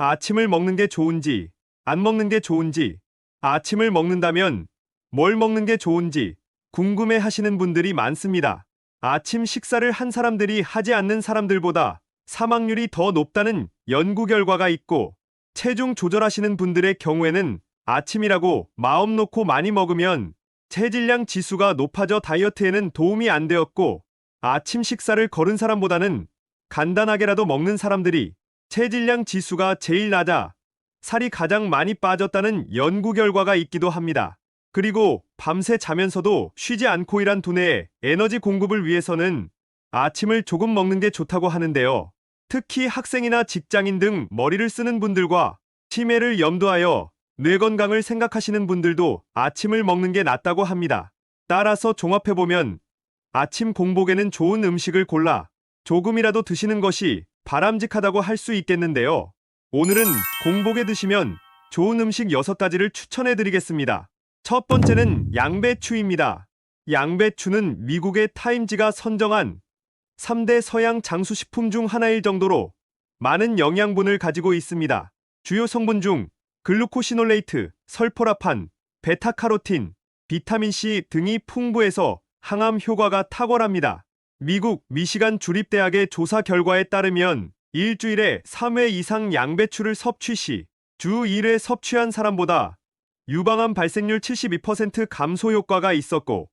아침을 먹는 게 좋은지, 안 먹는 게 좋은지, 아침을 먹는다면 뭘 먹는 게 좋은지 궁금해 하시는 분들이 많습니다. 아침 식사를 한 사람들이 하지 않는 사람들보다 사망률이 더 높다는 연구 결과가 있고, 체중 조절하시는 분들의 경우에는 아침이라고 마음 놓고 많이 먹으면 체질량 지수가 높아져 다이어트에는 도움이 안 되었고, 아침 식사를 거른 사람보다는 간단하게라도 먹는 사람들이 체질량 지수가 제일 낮아 살이 가장 많이 빠졌다는 연구 결과가 있기도 합니다. 그리고 밤새 자면서도 쉬지 않고 일한 두뇌에 에너지 공급을 위해서는 아침을 조금 먹는 게 좋다고 하는데요. 특히 학생이나 직장인 등 머리를 쓰는 분들과 치매를 염두하여 뇌 건강을 생각하시는 분들도 아침을 먹는 게 낫다고 합니다. 따라서 종합해보면 아침 공복에는 좋은 음식을 골라 조금이라도 드시는 것이 바람직하다고 할 수 있겠는데요. 오늘은 공복에 드시면 좋은 음식 6가지를 추천해 드리겠습니다. 첫 번째는 양배추입니다. 양배추는 미국의 타임지가 선정한 3대 서양 장수식품 중 하나일 정도로 많은 영양분을 가지고 있습니다. 주요 성분 중 글루코시놀레이트, 설포라판, 베타카로틴, 비타민C 등이 풍부해서 항암 효과가 탁월합니다. 미국 미시간 주립대학의 조사 결과에 따르면 일주일에 3회 이상 양배추를 섭취 시 주 1회 섭취한 사람보다 유방암 발생률 72% 감소 효과가 있었고,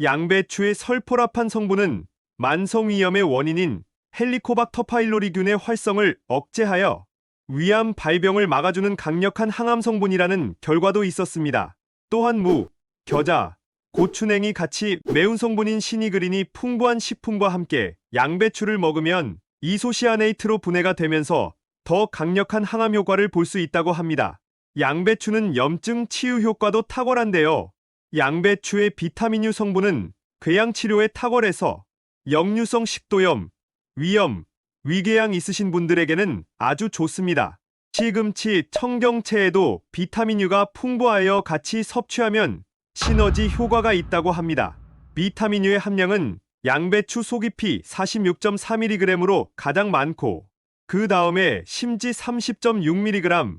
양배추의 설포라판 성분은 만성위염의 원인인 헬리코박터 파일로리균의 활성을 억제하여 위암 발병을 막아주는 강력한 항암 성분이라는 결과도 있었습니다. 또한 무, 겨자, 고추냉이 같이 매운 성분인 시니그린이 풍부한 식품과 함께 양배추를 먹으면 이소시아네이트로 분해가 되면서 더 강력한 항암 효과를 볼 수 있다고 합니다. 양배추는 염증 치유 효과도 탁월한데요. 양배추의 비타민U 성분은 궤양 치료에 탁월해서 역류성 식도염, 위염, 위궤양 있으신 분들에게는 아주 좋습니다. 시금치, 청경채에도 비타민U가 풍부하여 같이 섭취하면 시너지 효과가 있다고 합니다. 비타민U의 함량은 양배추 속잎이 46.4mg으로 가장 많고, 그 다음에 심지 30.6mg,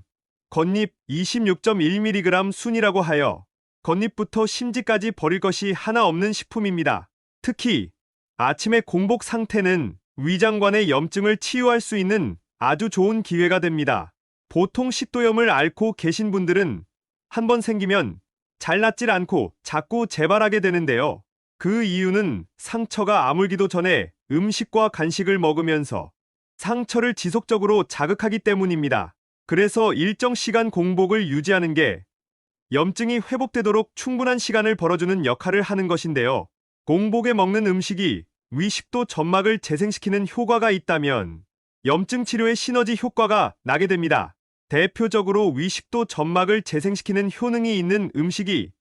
겉잎 26.1mg 순이라고 하여 겉잎부터 심지까지 버릴 것이 하나 없는 식품입니다. 특히 아침의 공복 상태는 위장관의 염증을 치유할 수 있는 아주 좋은 기회가 됩니다. 보통 식도염을 앓고 계신 분들은 한번 생기면 잘 낫질 않고 자꾸 재발하게 되는데요. 그 이유는 상처가 아물기도 전에 음식과 간식을 먹으면서 상처를 지속적으로 자극하기 때문입니다. 그래서 일정 시간 공복을 유지하는 게 염증이 회복되도록 충분한 시간을 벌어주는 역할을 하는 것인데요. 공복에 먹는 음식이 위식도 점막을 재생시키는 효과가 있다면 염증 치료의 시너지 효과가 나게 됩니다. 대표적으로 위식도 점막을 재생시키는 효능이 있는 음식이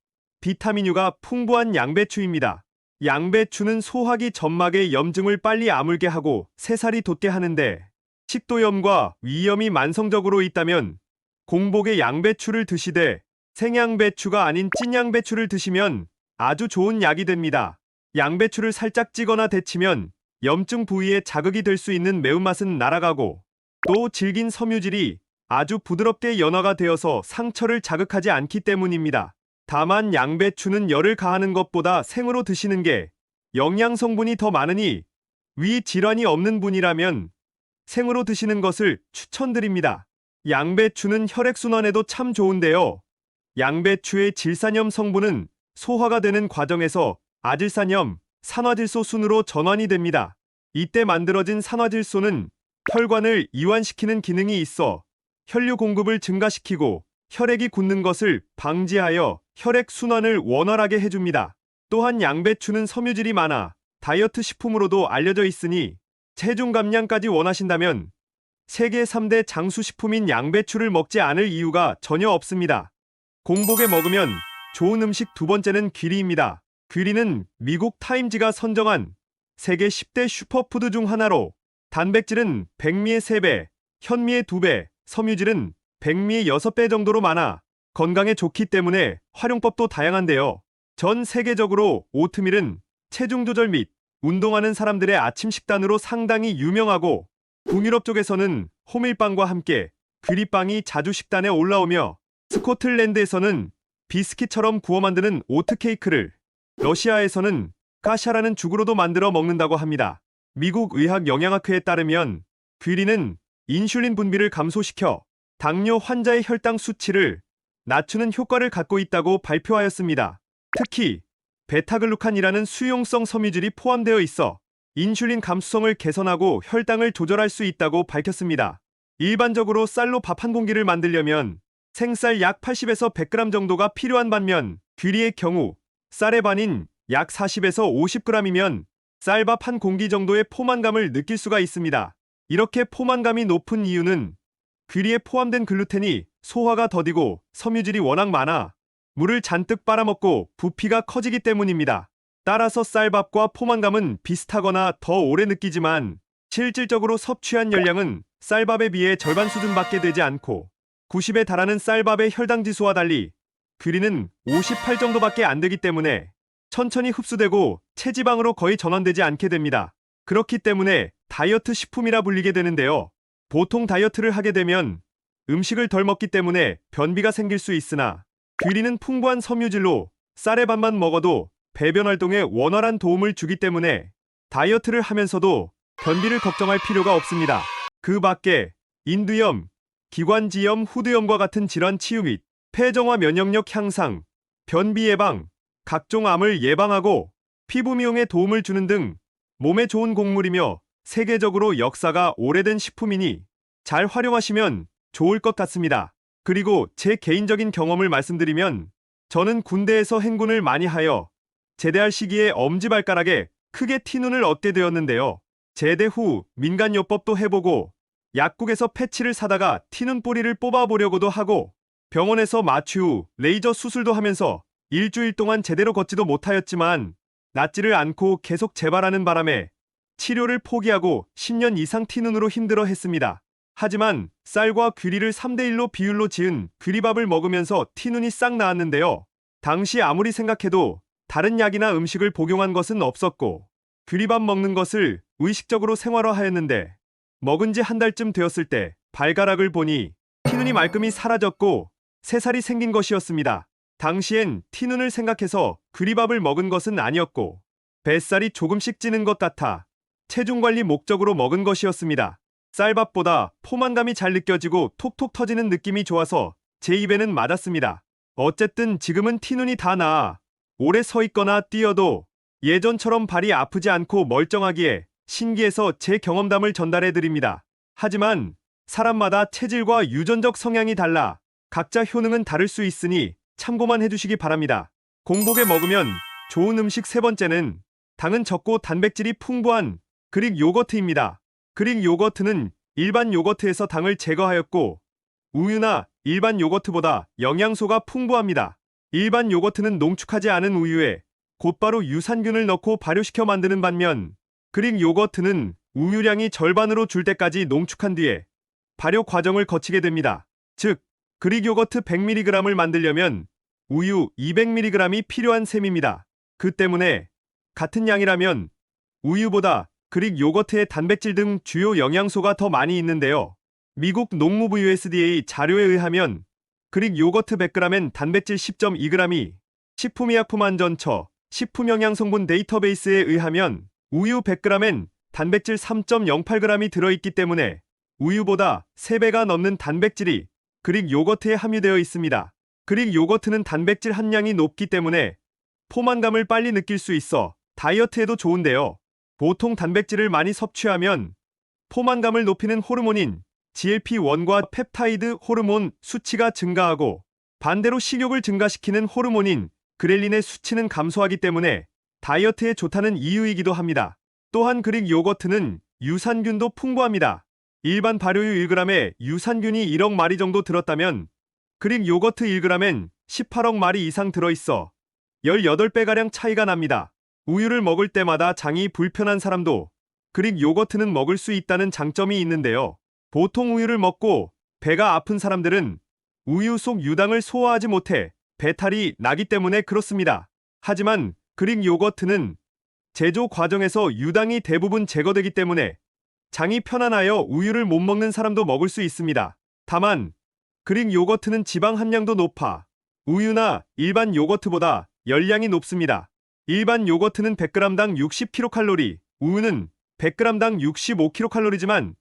비타민U가 풍부한 양배추입니다. 양배추는 소화기 점막의 염증을 빨리 아물게 하고 새살이 돋게 하는데, 식도염과 위염이 만성적으로 있다면 공복에 양배추를 드시되 생양배추가 아닌 찐양배추를 드시면 아주 좋은 약이 됩니다. 양배추를 살짝 찌거나 데치면 염증 부위에 자극이 될 수 있는 매운맛은 날아가고, 또 질긴 섬유질이 아주 부드럽게 연화가 되어서 상처를 자극하지 않기 때문입니다. 다만 양배추는 열을 가하는 것보다 생으로 드시는 게 영양 성분이 더 많으니 위 질환이 없는 분이라면 생으로 드시는 것을 추천드립니다. 양배추는 혈액순환에도 참 좋은데요. 양배추의 질산염 성분은 소화가 되는 과정에서 아질산염, 산화질소 순으로 전환이 됩니다. 이때 만들어진 산화질소는 혈관을 이완시키는 기능이 있어 혈류 공급을 증가시키고 혈액이 굳는 것을 방지하여 혈액 순환을 원활하게 해줍니다. 또한 양배추는 섬유질이 많아 다이어트 식품으로도 알려져 있으니 체중 감량까지 원하신다면 세계 3대 장수식품인 양배추를 먹지 않을 이유가 전혀 없습니다. 공복에 먹으면 좋은 음식 두 번째는 귀리입니다. 귀리는 미국 타임지가 선정한 세계 10대 슈퍼푸드 중 하나로 단백질은 백미의 3배, 현미의 2배, 섬유질은 백미의 6배 정도로 많아 건강에 좋기 때문에 활용법도 다양한데요. 전 세계적으로 오트밀은 체중 조절 및 운동하는 사람들의 아침 식단으로 상당히 유명하고, 북유럽 쪽에서는 호밀빵과 함께 귀리빵이 자주 식단에 올라오며 스코틀랜드에서는 비스킷처럼 구워 만드는 오트케이크를, 러시아에서는 까샤라는 죽으로도 만들어 먹는다고 합니다. 미국 의학 영양학회에 따르면 귀리는 인슐린 분비를 감소시켜 당뇨 환자의 혈당 수치를 낮추는 효과를 갖고 있다고 발표하였습니다. 특히 베타글루칸이라는 수용성 섬유질이 포함되어 있어 인슐린 감수성을 개선하고 혈당을 조절할 수 있다고 밝혔습니다. 일반적으로 쌀로 밥 한 공기를 만들려면 생쌀 약 80에서 100g 정도가 필요한 반면 귀리의 경우 쌀의 반인 약 40에서 50g이면 쌀밥 한 공기 정도의 포만감을 느낄 수가 있습니다. 이렇게 포만감이 높은 이유는 귀리에 포함된 글루텐이 소화가 더디고 섬유질이 워낙 많아 물을 잔뜩 빨아먹고 부피가 커지기 때문입니다. 따라서 쌀밥과 포만감은 비슷하거나 더 오래 느끼지만 실질적으로 섭취한 열량은 쌀밥에 비해 절반 수준밖에 되지 않고 90에 달하는 쌀밥의 혈당지수와 달리 귀리는 58 정도밖에 안 되기 때문에 천천히 흡수되고 체지방으로 거의 전환되지 않게 됩니다. 그렇기 때문에 다이어트 식품이라 불리게 되는데요. 보통 다이어트를 하게 되면 음식을 덜 먹기 때문에 변비가 생길 수 있으나 귀리는 풍부한 섬유질로 쌀의 밥만 먹어도 배변 활동에 원활한 도움을 주기 때문에 다이어트를 하면서도 변비를 걱정할 필요가 없습니다. 그 밖에 인두염, 기관지염, 후두염과 같은 질환 치유 및 폐정화 면역력 향상, 변비 예방, 각종 암을 예방하고 피부 미용에 도움을 주는 등 몸에 좋은 곡물이며 세계적으로 역사가 오래된 식품이니 잘 활용하시면 좋을 것 같습니다. 그리고 제 개인적인 경험을 말씀드리면 저는 군대에서 행군을 많이 하여 제대할 시기에 엄지발가락에 크게 티눈을 얻게 되었는데요. 제대 후 민간요법도 해보고 약국에서 패치를 사다가 티눈 뿌리를 뽑아보려고도 하고 병원에서 마취 후 레이저 수술도 하면서 일주일 동안 제대로 걷지도 못하였지만 낫지를 않고 계속 재발하는 바람에 치료를 포기하고 10년 이상 티눈으로 힘들어 했습니다. 하지만 쌀과 귀리를 3대1로 비율로 지은 귀리밥을 먹으면서 티눈이 싹 나았는데요. 당시 아무리 생각해도 다른 약이나 음식을 복용한 것은 없었고 귀리밥 먹는 것을 의식적으로 생활화하였는데 먹은 지 한 달쯤 되었을 때 발가락을 보니 티눈이 말끔히 사라졌고 새살이 생긴 것이었습니다. 당시엔 티눈을 생각해서 귀리밥을 먹은 것은 아니었고 뱃살이 조금씩 찌는 것 같아 체중관리 목적으로 먹은 것이었습니다. 쌀밥보다 포만감이 잘 느껴지고 톡톡 터지는 느낌이 좋아서 제 입에는 맞았습니다. 어쨌든 지금은 티눈이 다 나아 오래 서 있거나 뛰어도 예전처럼 발이 아프지 않고 멀쩡하기에 신기해서 제 경험담을 전달해 드립니다. 하지만 사람마다 체질과 유전적 성향이 달라 각자 효능은 다를 수 있으니 참고만 해주시기 바랍니다. 공복에 먹으면 좋은 음식 세 번째는 당은 적고 단백질이 풍부한 그릭 요거트입니다. 그릭 요거트는 일반 요거트에서 당을 제거하였고 우유나 일반 요거트보다 영양소가 풍부합니다. 일반 요거트는 농축하지 않은 우유에 곧바로 유산균을 넣고 발효시켜 만드는 반면 그릭 요거트는 우유량이 절반으로 줄 때까지 농축한 뒤에 발효 과정을 거치게 됩니다. 즉, 그릭 요거트 100mg을 만들려면 우유 200mg이 필요한 셈입니다. 그 때문에 같은 양이라면 우유보다 그릭 요거트의 단백질 등 주요 영양소가 더 많이 있는데요. 미국 농무부 USDA 자료에 의하면 그릭 요거트 100g엔 단백질 10.2g이 식품의약품안전처 식품영양성분 데이터베이스에 의하면 우유 100g엔 단백질 3.08g이 들어있기 때문에 우유보다 3배가 넘는 단백질이 그릭 요거트에 함유되어 있습니다. 그릭 요거트는 단백질 함량이 높기 때문에 포만감을 빨리 느낄 수 있어 다이어트에도 좋은데요. 보통 단백질을 많이 섭취하면 포만감을 높이는 호르몬인 GLP-1과 펩타이드 호르몬 수치가 증가하고 반대로 식욕을 증가시키는 호르몬인 그렐린의 수치는 감소하기 때문에 다이어트에 좋다는 이유이기도 합니다. 또한 그릭 요거트는 유산균도 풍부합니다. 일반 발효유 1g에 유산균이 1억 마리 정도 들었다면 그릭 요거트 1g엔 18억 마리 이상 들어있어 18배가량 차이가 납니다. 우유를 먹을 때마다 장이 불편한 사람도 그릭 요거트는 먹을 수 있다는 장점이 있는데요. 보통 우유를 먹고 배가 아픈 사람들은 우유 속 유당을 소화하지 못해 배탈이 나기 때문에 그렇습니다. 하지만 그릭 요거트는 제조 과정에서 유당이 대부분 제거되기 때문에 장이 편안하여 우유를 못 먹는 사람도 먹을 수 있습니다. 다만 그릭 요거트는 지방 함량도 높아 우유나 일반 요거트보다 열량이 높습니다. 일반 요거트는 100g당 60kcal, 우유는 100g당 65kcal지만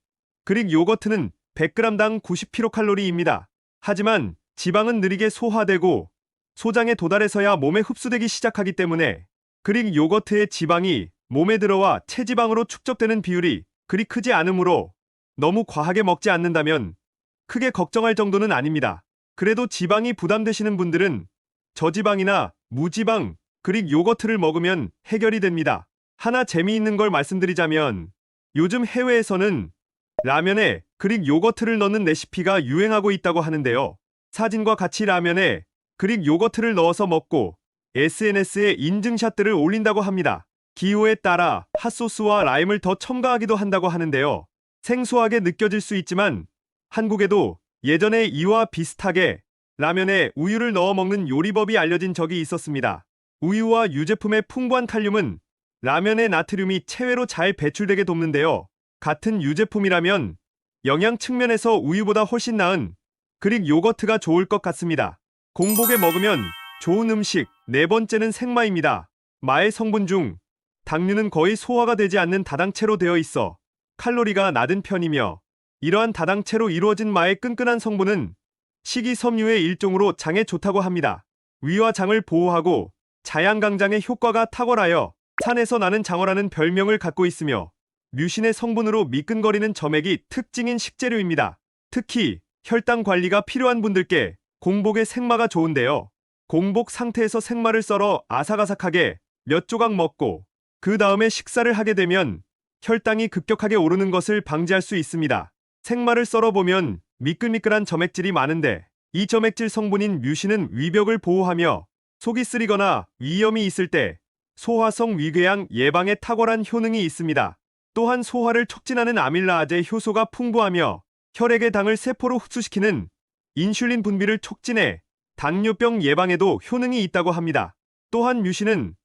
그릭 요거트는 100g당 90kcal입니다. 하지만 지방은 느리게 소화되고 소장에 도달해서야 몸에 흡수되기 시작하기 때문에 그릭 요거트의 지방이 몸에 들어와 체지방으로 축적되는 비율이 그리 크지 않으므로 너무 과하게 먹지 않는다면 크게 걱정할 정도는 아닙니다. 그래도 지방이 부담되시는 분들은 저지방이나 무지방 그릭 요거트를 먹으면 해결이 됩니다. 하나 재미있는 걸 말씀드리자면 요즘 해외에서는 라면에 그릭 요거트를 넣는 레시피가 유행하고 있다고 하는데요. 사진과 같이 라면에 그릭 요거트를 넣어서 먹고 SNS에 인증샷들을 올린다고 합니다. 기호에 따라 핫소스와 라임을 더 첨가하기도 한다고 하는데요. 생소하게 느껴질 수 있지만 한국에도 예전에 이와 비슷하게 라면에 우유를 넣어 먹는 요리법이 알려진 적이 있었습니다. 우유와 유제품의 풍부한 칼륨은 라면의 나트륨이 체외로 잘 배출되게 돕는데요. 같은 유제품이라면 영양 측면에서 우유보다 훨씬 나은 그릭 요거트가 좋을 것 같습니다. 공복에 먹으면 좋은 음식 네 번째는 생마입니다. 마의 성분 중 당류는 거의 소화가 되지 않는 다당체로 되어 있어 칼로리가 낮은 편이며 이러한 다당체로 이루어진 마의 끈끈한 성분은 식이섬유의 일종으로 장에 좋다고 합니다. 위와 장을 보호하고 자양강장의 효과가 탁월하여 산에서 나는 장어라는 별명을 갖고 있으며 뮤신의 성분으로 미끈거리는 점액이 특징인 식재료입니다. 특히 혈당 관리가 필요한 분들께 공복에 생마가 좋은데요. 공복 상태에서 생마를 썰어 아삭아삭하게 몇 조각 먹고 그 다음에 식사를 하게 되면 혈당이 급격하게 오르는 것을 방지할 수 있습니다. 생마를 썰어보면 미끌미끌한 점액질이 많은데 이 점액질 성분인 뮤신은 위벽을 보호하며 속이 쓰리거나 위염이 있을 때 소화성 위궤양 예방에 탁월한 효능이 있습니다. 또한 소화를 촉진하는 아밀라아제 효소가 풍부하며 혈액의 당을 세포로 흡수시키는 인슐린 분비를 촉진해 당뇨병 예방에도 효능이 있다고 합니다. 또한 뮤신은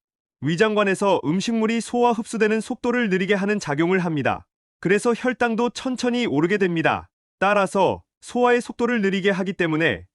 위장관에서 음식물이 소화 흡수되는 속도를 느리게 하는 작용을 합니다. 그래서 혈당도 천천히 오르게 됩니다. 따라서 소화의 속도를 느리게 하기 때문에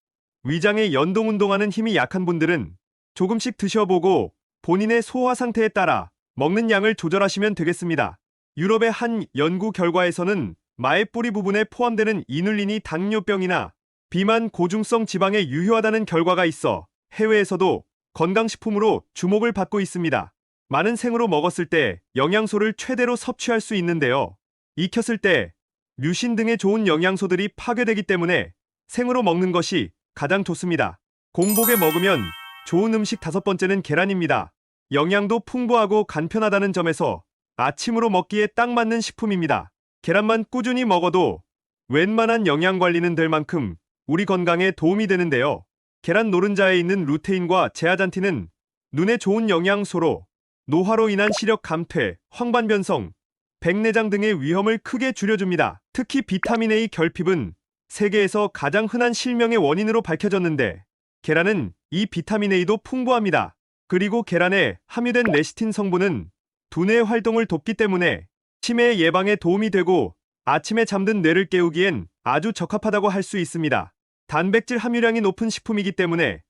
위장에 연동운동하는 힘이 약한 분들은 조금씩 드셔보고 본인의 소화 상태에 따라 먹는 양을 조절하시면 되겠습니다. 유럽의 한 연구 결과에서는 마의 뿌리 부분에 포함되는 이눌린이 당뇨병이나 비만 고중성 지방에 유효하다는 결과가 있어 해외에서도 건강식품으로 주목을 받고 있습니다. 마는 생으로 먹었을 때 영양소를 최대로 섭취할 수 있는데요. 익혔을 때 뮤신 등의 좋은 영양소들이 파괴되기 때문에 생으로 먹는 것이 가장 좋습니다. 공복에 먹으면 좋은 음식 다섯 번째는 계란입니다. 영양도 풍부하고 간편하다는 점에서 아침으로 먹기에 딱 맞는 식품입니다. 계란만 꾸준히 먹어도 웬만한 영양 관리는 될 만큼 우리 건강에 도움이 되는데요. 계란 노른자에 있는 루테인과 제아잔틴은 눈에 좋은 영양소로 노화로 인한 시력 감퇴, 황반 변성, 백내장 등의 위험을 크게 줄여줍니다. 특히 비타민 A 결핍은 세계에서 가장 흔한 실명의 원인으로 밝혀졌는데 계란은 이 비타민 A도 풍부합니다. 그리고 계란에 함유된 레시틴 성분은 두뇌의 활동을 돕기 때문에 치매 예방에 도움이 되고 아침에 잠든 뇌를 깨우기엔 아주 적합하다고 할 수 있습니다. 단백질 함유량이 높은 식품이기 때문에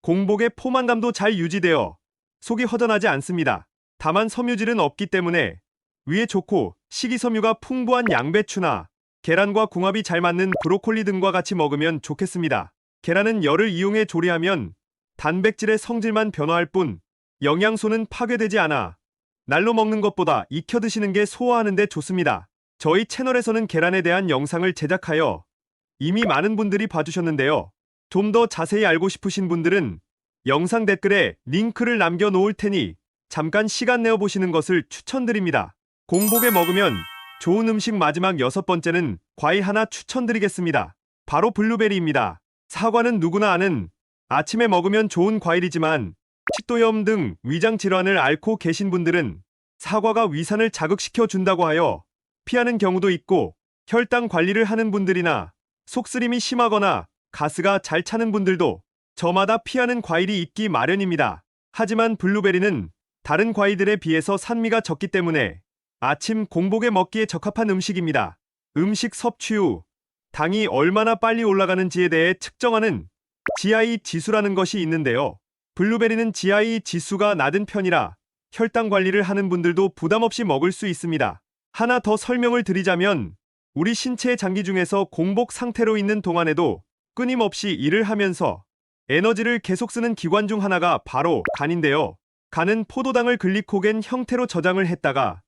공복에 포만감도 잘 유지되어 속이 허전하지 않습니다. 다만 섬유질은 없기 때문에 위에 좋고 식이섬유가 풍부한 양배추나 계란과 궁합이 잘 맞는 브로콜리 등과 같이 먹으면 좋겠습니다. 계란은 열을 이용해 조리하면 단백질의 성질만 변화할 뿐 영양소는 파괴되지 않아 날로 먹는 것보다 익혀 드시는 게 소화하는 데 좋습니다. 저희 채널에서는 계란에 대한 영상을 제작하여 이미 많은 분들이 봐주셨는데요. 좀 더 자세히 알고 싶으신 분들은 영상 댓글에 링크를 남겨놓을 테니 잠깐 시간 내어 보시는 것을 추천드립니다. 공복에 먹으면 좋은 음식 마지막 여섯 번째는 과일 하나 추천드리겠습니다. 바로 블루베리입니다. 사과는 누구나 아는 아침에 먹으면 좋은 과일이지만 식도염 등 위장 질환을 앓고 계신 분들은 사과가 위산을 자극시켜 준다고 하여 피하는 경우도 있고 혈당 관리를 하는 분들이나 속쓰림이 심하거나 가스가 잘 차는 분들도 저마다 피하는 과일이 있기 마련입니다. 하지만 블루베리는 다른 과일들에 비해서 산미가 적기 때문에 아침 공복에 먹기에 적합한 음식입니다. 음식 섭취 후 당이 얼마나 빨리 올라가는지에 대해 측정하는 GI 지수라는 것이 있는데요. 블루베리는 GI 지수가 낮은 편이라 혈당 관리를 하는 분들도 부담 없이 먹을 수 있습니다. 하나 더 설명을 드리자면 우리 신체의 장기 중에서 공복 상태로 있는 동안에도 끊임없이 일을 하면서 에너지를 계속 쓰는 기관 중 하나가 바로 간인데요. 간은 포도당을 글리코겐 형태로 저장을 했다가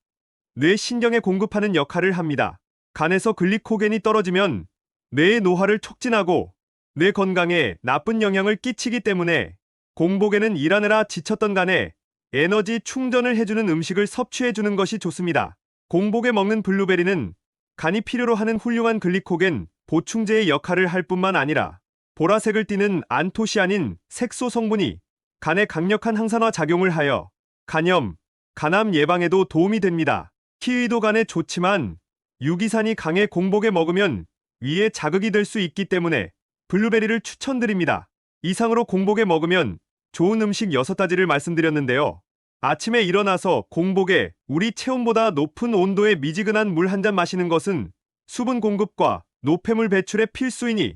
뇌 신경에 공급하는 역할을 합니다. 간에서 글리코겐이 떨어지면 뇌의 노화를 촉진하고 뇌 건강에 나쁜 영향을 끼치기 때문에 공복에는 일하느라 지쳤던 간에 에너지 충전을 해주는 음식을 섭취해주는 것이 좋습니다. 공복에 먹는 블루베리는 간이 필요로 하는 훌륭한 글리코겐 보충제의 역할을 할 뿐만 아니라 보라색을 띠는 안토시아닌 색소 성분이 간에 강력한 항산화 작용을 하여 간염, 간암 예방에도 도움이 됩니다. 키위도 간에 좋지만 유기산이 강해 공복에 먹으면 위에 자극이 될 수 있기 때문에 블루베리를 추천드립니다. 이상으로 공복에 먹으면 좋은 음식 6가지를 말씀드렸는데요. 아침에 일어나서 공복에 우리 체온보다 높은 온도의 미지근한 물 한 잔 마시는 것은 수분 공급과 노폐물 배출에 필수이니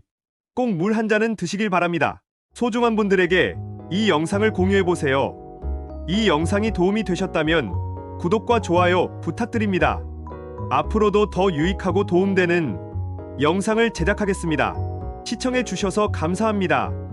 꼭 물 한 잔은 드시길 바랍니다. 소중한 분들에게 이 영상을 공유해보세요. 이 영상이 도움이 되셨다면 구독과 좋아요 부탁드립니다. 앞으로도 더 유익하고 도움되는 영상을 제작하겠습니다. 시청해주셔서 감사합니다.